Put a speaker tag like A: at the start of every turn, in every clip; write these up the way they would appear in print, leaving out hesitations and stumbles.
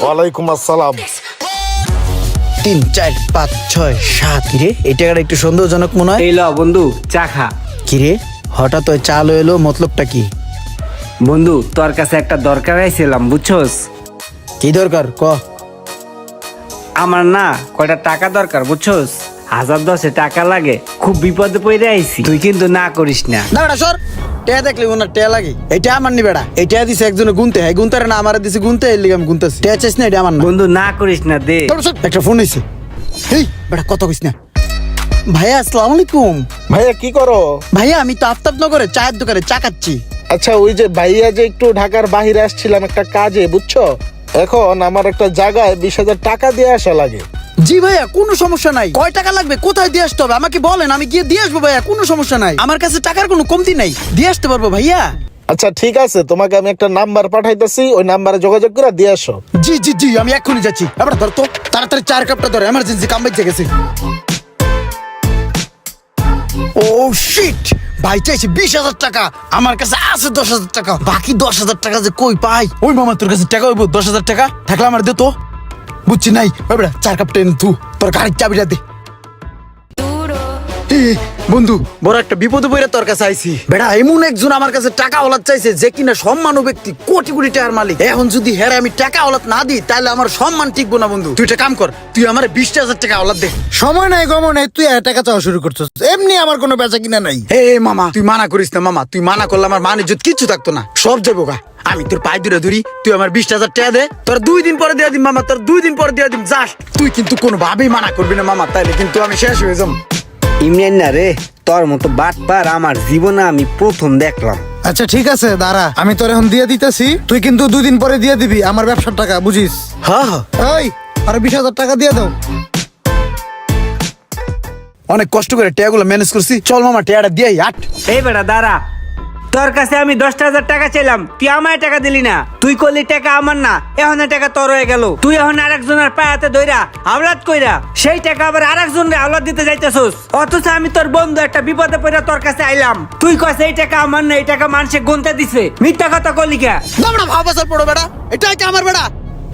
A: ওয়ালাইকুম আসসালাম।
B: 3 4 5 6 7 কিরে এই টাকাটা একটু সন্দেহজনক মনে হয়।
C: এই ল বন্ধু চা খা।
B: কিরে হঠাৎ ওই চাল এলো, মতলবটা কি?
C: বন্ধু তোর কাছে একটা দরকার আইছিলাম বুঝছস।
B: কি দরকার ক?
C: আমার না কয়টা টাকা দরকার বুঝছস, 1010 টাকা লাগে, খুব বিপদে পড়ে আইছি, তুই কিন্তু না করিস না।
B: না বেটা সর, টেয়া দেখলি ওনার টেয়া লাগে। এটা আমার নি বেটা, এই টেয়া দিছে একজনে গুনতে, হ্যাঁ গুনতারে না আমার দিছে গুনতে, এর লিগে আমি গুনতেছি। টেয়া চাইছ না, এটা আমার না।
C: বন্ধু না করিস না দে।
B: একটা ফোন হইছে। হেই বেটা কত কইছ না। ভাইয়া আসসালামু আলাইকুম।
A: ভাইয়া কি করো?
B: ভাইয়া আমি তো আফতাবনগরে চায়ের দোকানে চা খাচ্ছি।
A: আচ্ছা ওই যে ভাইয়া যে একটু ঢাকার বাইরে আসছিলাম একটা কাজে বুঝছো, এখন আমার একটা জায়গায় 20,000 টাকা দিয়ে আসা লাগে।
B: জি ভাইয়া কোনো সমস্যা নাই। কয় টাকা লাগবে, কোথায় দিয়ে আসতে হবে আমাকে বলেন, আমি গিয়ে দিয়ে আসবো ভাইয়া, কোনো সমস্যা নাই। আমার কাছে টাকার কোনো কমতি নাই, দিয়ে আসতে পারবো ভাইয়া।
A: আচ্ছা ঠিক আছে, তোমাকে আমি একটা নাম্বার পাঠাইতেছি, ওই নাম্বারে যোগাযোগ করে দিয়ে আসো।
B: জি জি জি আমি এক্ষুনি যাচ্ছি। এবার ধর তো তাড়াতাড়ি 4 কাপটা ধর, এমার্জেন্সি কাম বেঁচে গেছে। ও শিট, ভাই চাইছে 20,000 টাকা, আমার কাছে আছে 10,000 টাকা, বাকি 10,000 টাকা যে কই পাই? ওই মামা তোর কাছে টাকা হইব 10,000 টাকা থাকলে আমার দে তো। বুঝছি নাই বেটা, 4 কাপ টেন তু তোর গাড়ির চাবিটা দে। বন্ধু বড় একটা বিপদে পড়ে তোর কাছে আইছি বেটা। এমন একজন আমার কাছে টাকা ওলাদ চাইছে যে কিনা সম্মানও ব্যক্তি, কোটি কোটি টাকার মালিক। এখন যদি হেরে আমি টাকা ওলাদ না দিই তাহলে আমার সম্মান টিকবো না। বন্ধু তুই একটা কাম কর, তুই আমার 20,000 টাকা ওলাদ দে।
D: সময় নাই গমন নাই, তুই টাকা চাওয়া শুরু করছিস। এমনি আমার কোনো বেচা কিনা নাই।
B: হে মামা তুই মানা করিস না মামা, তুই মানা করলে আমার মান ইজ্জত কিচ্ছু থাকতো না, সব যাবো গা। আমি তোর পায়ে দূরে ধরি, তুই আমার 20,000 টাকা দে, তোর 2 দিন পরে দিয়ে দিম মামা, তোর 2 দিন পরে দিয়ে দিম জাস্ট। তুই কিন্তু কোনো ভাবেই মানা করবি না মামা, তাইলে কিন্তু আমি শেষ হয়ে যাম।
C: ইমরান না রে, তোর মতো বাটপার আমার জীবনে আমি প্রথম দেখলাম।
D: আচ্ছা ঠিক আছে দাঁড়া, আমি তোর এখন দিয়ে দিতেছি, তুই কিন্তু 2 দিন পরে দিয়ে দিবি আমার ব্যবসার টাকা, বুঝিস?
B: হ্যাঁ হ্যাঁ
D: ওই আর 20,000 টাকা দিয়ে দাও।
B: অনেক কষ্ট করে টাকাগুলো ম্যানেজ করছি, চল মামা টাকাটা দিয়ে আট।
C: এই বেটা দাঁড়া, তোর কাছে আমি 10,000 টাকা চাইলাম, তুই আমায় টাকা দিলি না। তুই করলি টাকা আমার না, এখন টাকা তোর হয়ে গেল। তুই এখন আরেকজনের পায়াতে ধইরা আওলাদ কইরা সেই টাকা আবার আরেকজনের আওলাদ দিতে যাইতেছস, অথচ আমি তোর বন্ধু একটা বিপদে পড়ে তোর কাছে আইলাম, তুই কইছ এই টাকা আমার না, এই টাকা মানুষে গুনতে দিছে। মিথ্যা কথা কইলি কে?
B: না বেটা ভাব আসার পড়ো বেটা, এটাই কি আমার বেটা?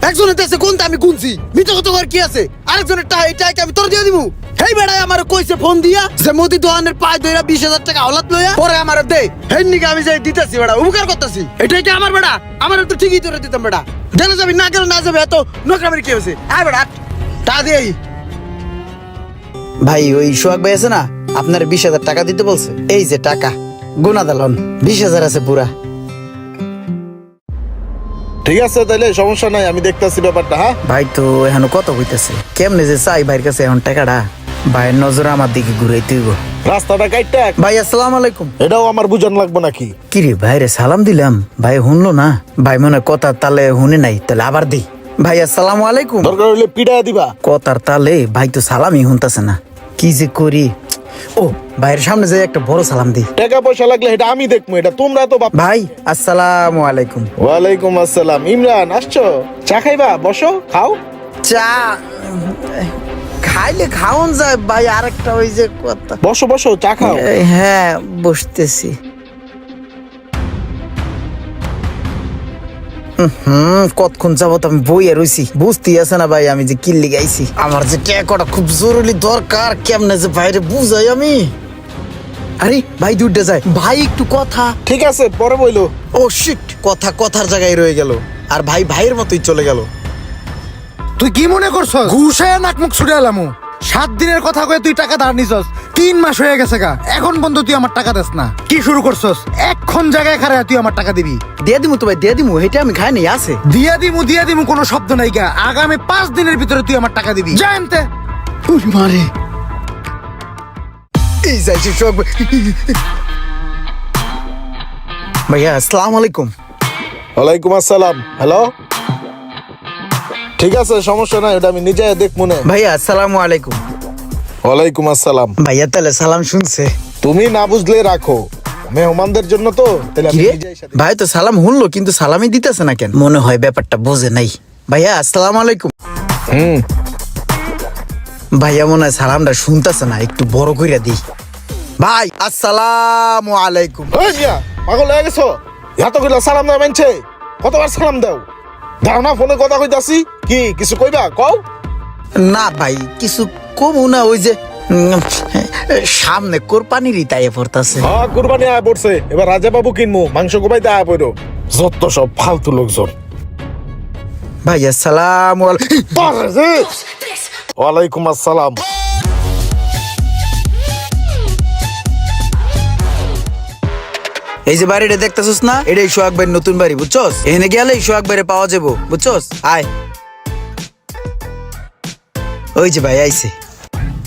B: একজনের দেশে কোনটা আমি গুনছি, মিথ্যা কথা কর কি আছে? আরেকজনের টাকা এটাই কি আমি তোর দিয়ে দিমু? হেই বেটা আমার কইছে ফোন দিয়া যে মোদি দোকানের পায় দইরা 20,000 টাকা আওলাদ লইয়া পরে আমার দে, হেই নিকে আমি যাই দিতেছি বেটা, উপকার করতেছি। এটাই কি আমার বেটা? আমার তো ঠিকই তোরে দিতাম বেটা, গেলে যাবি না গেলে না যাবে, এত নোকরামের কি হয়েছে? আয় বেটা টাকা দিয়ে। ভাই ওই সোহাগ ভাই আছে না, আপনার 20,000 টাকা দিতে বলছে, এই যে টাকা গুনা দালন 20,000 আছে পুরা।
A: ঠিক আছে তাইলে সমস্যা নাই, আমি দেখতাছি ব্যাপারটা। হ্যাঁ
B: ভাই তো এখন কত হইতেছে, কেমনে যে চাই ভাইয়ের কাছে এখন টাকাটা? ভাইয়ের নজর আমার দিকে ঘুরাইতে হইব।
A: রাস্তাটা কাইটা
B: ভাই আসসালামু আলাইকুম।
A: এটাও আমার বুঝান লাগবে নাকি?
B: কিরে ভাইরে সালাম দিলাম, ভাই শুনলো না? ভাই মনে হয় কথার তালে শুনে নাই, তাহলে আবার দিই। ভাই আসসালামু আলাইকুম।
A: দরকার হইলে পিড়ায় দিবা।
B: কথার তালে ভাই তো সালামই শুনতেছে না, কি যে করি। ও ভাইয়ের সামনে যাই একটা বড় সালাম দিই।
A: টাকা পয়সা লাগলে এটা আমি দেখবো, এটা তোমরা তো বাপ।
B: ভাই আসসালামু আলাইকুম।
A: ওয়ালাইকুম আসসালাম। ইমরান আসছো? চা খাইবা? বসো খাও।
B: চা খাইলে খাওন যায় ভাই, আরেকটা ওই যে কথা।
A: বসো বসো চা খাও।
B: হ্যাঁ বসতেছি। কতক্ষণ যাবত আমি বইয়ে রইছি, বুঝতেই আছে না ভাই আমি যে কিল্লি গাইছি। আমার যে টাকাটা খুব জরুরি দরকার, কেমনে যে বাইরে বুঝাই আমি। আরে ভাই দুইটা যায় ভাই, একটু কথা।
A: ঠিক আছে পরে বইলো।
B: ও শিট, কথা কথার জায়গায় রয়ে গেল, আর ভাই ভাইয়ের মতোই চলে গেল।
D: তুই কি মনে করছস ঘুষে নাক মুখ ছুটে এলামু? 7 দিনের কথা কয়ে তুই টাকা ধার নিছস, 3 মাস হয়ে গেছে গা, এখন বন্ধু তুই আমার টাকা দেস না। কি শুরু করছস? এখন জায়গায় খারাপ তুই আমার টাকা দিবি।
B: দিয়ে দিমু তো ভাই দিয়ে দিমু, এটা আমি খাই নাই আছে।
D: দিয়া দিমু কোনো শব্দ নাই গা, আগামী 5 দিনের ভিতরে তুই আমার টাকা দিবি। জানতে
B: মারে এই যাইছি সব। ভাইয়া আসসালামু আলাইকুম।
A: ওয়ালাইকুম আসসালাম। হ্যালো ঠিক আছে সমস্যা নাই, এটা আমি নিজে দেখ মনে।
B: ভাইয়া আসসালামু আলাইকুম।
A: ওয়ালাইকুম আসসালাম।
B: ভাইয়া তাহলে সালাম শুনছে?
A: তুমি না বুঝলে রাখো, মেহমানদের জন্য তো, তাহলে আমি
B: কিরে
A: নিজেই সাথে।
B: ভাই তো সালাম শুনলো কিন্তু সালামই দিতেছে না কেন? মনে হয় ব্যাপারটা বোঝে নাই। ভাইয়া আসসালামু আলাইকুম। ভাইয়া মনে হয় সালামটা শুনতেছে না, একটু বড় কইরা দিই। ভাই আসসালামু আলাইকুম।
A: ওই মিয়া পাগল হয়ে গেছো? এতগুলো সালাম দেওয়া মানছে, কতবার সালাম দাও? দাও না, ফোনে কথা কইতাছি। কি কিছু কইবা কও?
B: না ভাই কিছু কমু না, ওই যে সামনে কোরবানির ইতায়ে পড়তাছে।
A: হ্যাঁ কুরবানি আয়া পড়ছে, এবার রাজা বাবু কিনমু, মাংস কোবাইতে আয়া পড়ো। যত সব ফালতু লোকজন।
B: ভাই আসসালামু আলাইকুম।
A: ওয়ালাইকুম আসসালাম।
B: এই যে বাড়িটা দেখতেছস না, এটাই সোহাগ ভাইয়ের নতুন বাড়ি, বুঝছস? এখানে গেলে সোহাগ ভাইরে পাওয়া যাবো, বুঝছস? আয়। ওই যে ভাই আইছে।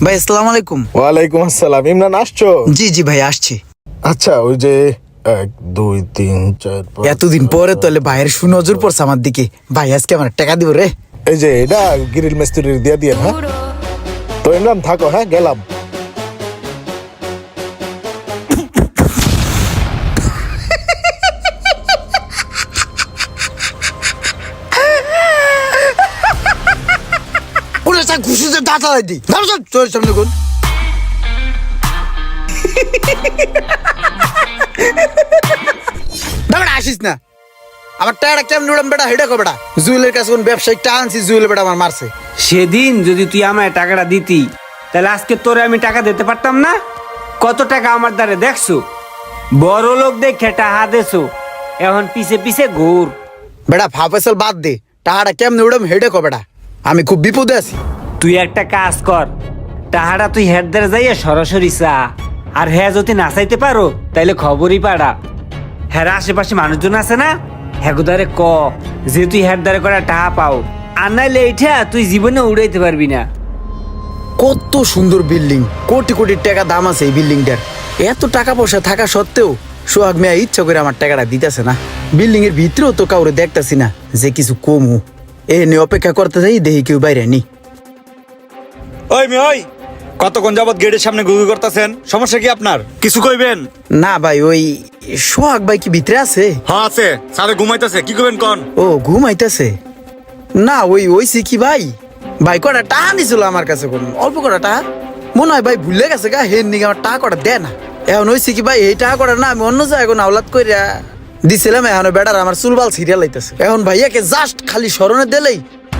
B: ভাই আসসালামু আলাইকুম।
A: ওয়ালাইকুম আসসালাম। ইমরান আসছো?
B: জি জি ভাই আসছি।
A: আচ্ছা ওই যে 1 2 3 4 5
B: এতদিন পরে তাহলে ভাইয়ের সুনজর পড়ছে আমার দিকে। ভাই আজকে আমার টাকা দিব রে।
A: এই যে এটা গ্রিল মিস্ত্রির দিয়ে দিয়ে, হ্যাঁ? তো ইমরান থাকো, হ্যাঁ গেলাম।
B: ওরে সা ঘুষিতে দাঁতা দি। দাঁড়া চল তোর সামনে কোন। দাঁড়া আসিস না। আমার টাকাটা কেমন উড়াম বেটা, হেডা কো বেটা। জুয়েলের কাছে কোন ব্যবসায়িক টাকা আনছি, জুয়েল বেটা আমার মারছে।
C: সেদিন যদি তুই আমায় টাকাটা দিতি, তাহলে আজকে তোরে আমি টাকা দিতে পারতাম না? কত টাকা আমার দ্বারে দেখছো? বড় লোক দেখে টাকা দেছো, এখন পিছে পিছে ঘুর।
B: বেটা ফাফেসল বাদ দে, টাকাটা কেমন উড়াম হেডা কো বেটা। আমি খুব বিপদে আছি।
C: তুই একটা কাজ কর, টাহাটা তুই হেডদারে যাইয়া সরাসরি চা। আর হ্যাঁ যদি না চাইতে পারো তাইলে খবরই পাড়া। হ্যাঁ আশেপাশে মানুষজন আছে না, হ্যাগুদারে ক যে তুই হেডদারে করে টাকা পাও। আর নাইলে এইটা তুই জীবনে উড়াইতে পারবি না।
B: কত সুন্দর বিল্ডিং, কোটি কোটি টাকা দাম আছে এই বিল্ডিংটার। এত টাকা পয়সা থাকা সত্ত্বেও সোহাগ মিয়া ইচ্ছা করে আমার টাকাটা দিতেছে না। বিল্ডিং এর ভিতরেও তো কাউরে দেখতাছি না যে কিছু কমু। এ নিয়ে অপেক্ষা করতে যাই, দেখি কেউ বাইরে নি।
E: ওই মেয়ে ওই, কতক্ষণ যাবত গেটের সামনে গুগু করতেছেন? সমস্যা কি আপনার? কিছু কইবেন?
B: না ভাই, ওই সোহাগ ভাই কি ভিতরে আছে?
E: হ্যাঁ আছে, সাথে ঘুমাইতেছে। কি কইবেন কোন?
B: ও ঘুমাইতেছে না? ওই কি ভাই, ভাই কটা টাকা নিছিল আমার কাছে, কোন অল্প কটা টাকা মনে হয় ভাই ভুলে গেছে গা। হেন নিকে আমার টাকা কটা দেয় না। এখন হয়েছে কি ভাই, এই টাকা কটা না আমি অন্য জায়গায় এখন আওলাদ কইরা দিছিলাম। এখন বেটার আমার চুলবাল সিরিয়াল হইতেছে। এখন ভাইয়াকে জাস্ট খালি স্মরণে দিলেই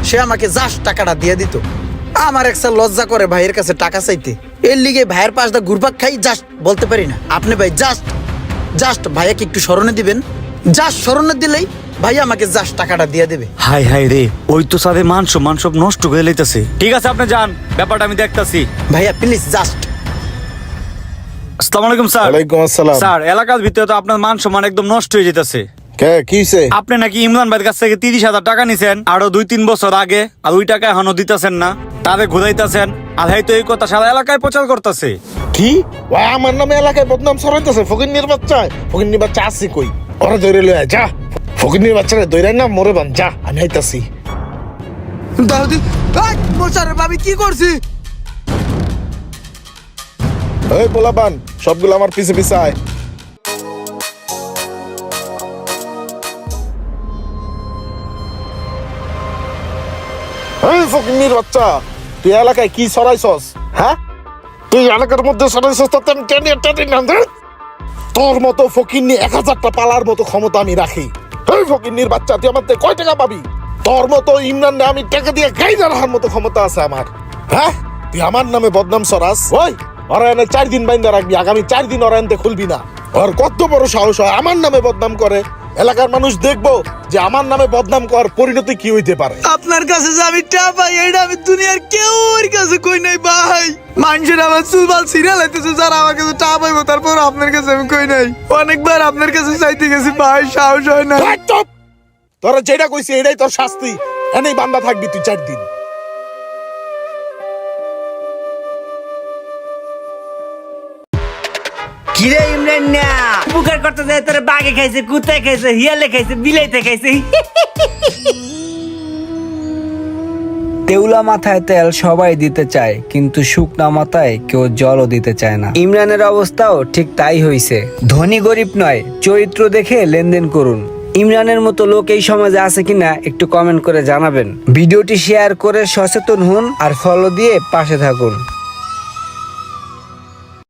B: সে আমাকে জাস্ট টাকাটা দিয়ে দিত। আমার একটা লজ্জা করে ভাইয়ের কাছে টাকা চাইতে। এর লিগে ভাইয়ের পাশ দা ঘুরপাক খাই, জাস্ট বলতে পারি না। আপনি ভাই জাস্ট ভাইয়াকে একটু স্মরণে দিবেন। জাস্ট স্মরণে দিলেই ভাই আমাকে জাস্ট টাকাটা দিয়ে দেবে।
E: হাই হাই রে, ওই তো সাথে মান সব নষ্ট করে লইতেছে। ঠিক আছে আপনি যান, ব্যাপারটা আমি দেখতাছি।
B: ভাইয়া প্লিজ জাস্ট।
E: আসসালামু আলাইকুম স্যার।
A: ওয়ালাইকুম আসসালাম।
E: স্যার, এলাকার ভিতরে তো আপনার মান সম্মান একদম নষ্ট হয়ে যেতেছে।
A: কে কি হইছে?
E: আপনি নাকি ইমরান ভাইয়ের কাছ থেকে 30,000 টাকা নিছেন আরো 2-3 বছর আগে, আর ওই টাকা এখনো দিতেছেন না, তাদের ঘুরাইতেছেন। আর হয়তো এই কথা সারা এলাকায় প্রচার করতেছে।
A: কি ওই আমার নামে এলাকায় বদনাম ছড়াইতেছে? ফকিন্নির বাচ্চা, ফকিন্নির বাচ্চা আছে কই? ওরা ধরে লয়ে আয়, যা। ফকিন্নির বাচ্চারে ধইরাই না মরে বান, যা আমি আইতাছি।
B: দাউদি মোশারে ভাবি কি করছি?
A: এই পোলাপান সবগুলো আমার পিছে পিছে আয়। এই ফকিন্নির বাচ্চা, তুই এলাকায় কি ছড়াইছস? হ্যাঁ তুই এলাকার মধ্যে ছড়াইছস, তো আমি টেনে নাম দে। তোর মতো ফকিন্নি 1000টা পালার মতো ক্ষমতা আমি রাখি। এই ফকিন্নির বাচ্চা, তুই আমার থেকে কয় টাকা পাবি? তোর মতো ইমরান আমি টাকা দিয়ে গাইডা রাখার মতো ক্ষমতা আছে আমার। হ্যাঁ তুই আমার নামে বদনাম ছড়াস? ওই ওরা এনে 4 দিন বাইন্দা রাখবি, আগামী 4 দিন ওরা এনতে খুলবি না। ওর কত বড় সাহস হয় আমার নামে বদনাম করে। এলাকার মানুষ দেখবো যে আমার নামে বদনাম করার পরিণতি কি হইতে পারে।
B: আপনার কাছে যে আমি টা পাই, এটা আমি দুনিয়ার কেউর কাছে কই নাই ভাই। মানুষের আমার চুলবাল সিরিয়াল হইতেছে, যারা আমার কাছে টা পাইবো, তারপর আপনার কাছে আমি কই নাই। অনেকবার আপনার কাছে চাইতে গেছি ভাই, সাহস হয় না।
A: এই চুপ! তোরা যেটা কইছি এটাই তোর শাস্তি। এনেই বান্দা থাকবি তুই 4 দিন।
C: কিরে ইমরান না উপকার করতে যায়, তোর বাঘে খাইছে, কুত্তায় খাইছে, হিয়ালে খাইছে, বিলাইতে খাইছে। তেউলা মাথায় তেল সবাই দিতে চায়, কিন্তু শুকনা মাথায় কেউ জলও দিতে চায় না। ইমরানের অবস্থাও ঠিক তাই হইছে। ধনী গরিব নয়, চরিত্র দেখে লেনদেন করুন। ইমরানের মতো লোক এই সমাজে আছে কিনা একটু কমেন্ট করে জানাবেন। ভিডিওটি শেয়ার করে সচেতন হন আর ফলো দিয়ে পাশে থাকুন।